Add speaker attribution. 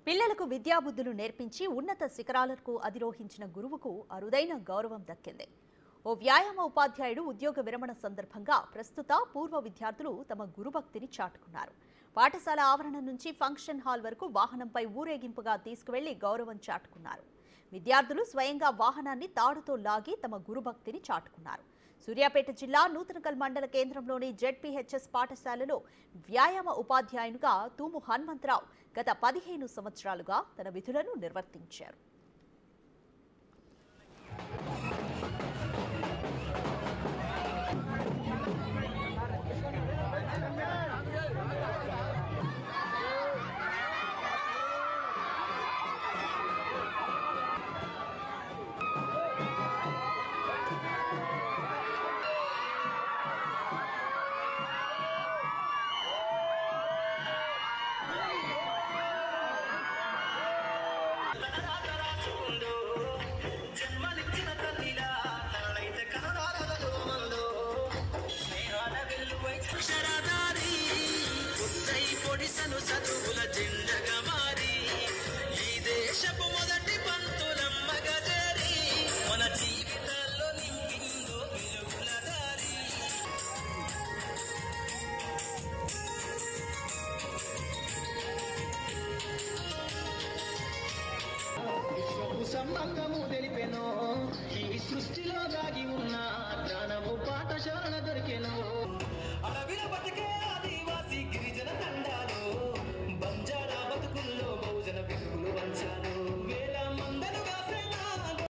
Speaker 1: పిల్లలకు విద్యాబుద్ధులు నేర్పించి ఉన్నత శిఖరాలకు అధిరోహించిన గురువుకు అరుదైన గౌరవం దక్కింది. ఓ వ్యాయామ ఉపాధ్యాయుడు ఉద్యోగ విరమణ సందర్భంగా ప్రస్తుత పూర్వ విద్యార్థులు తమ గురుభక్తిని చాటుకున్నారు. పాఠశాల ఆవరణం నుంచి ఫంక్షన్ హాల్ వరకు వాహనంపై ఊరేగింపుగా తీసుకువెళ్లి గౌరవం చాటుకున్నారు. విద్యార్థులు స్వయంగా వాహనాన్ని తాడుతో లాగి తమ గురుభక్తిని చాటుకున్నారు. సూర్యాపేట జిల్లా నూతనకల్ మండల కేంద్రంలోని జెడ్పీహెచ్ఎస్ పాఠశాలలో వ్యాయామ ఉపాధ్యాయునిగా తూము హనుమంతరావు గత 15 సంవత్సరాలుగా తన విధులను నిర్వర్తించారు.
Speaker 2: చదువుల జెండగా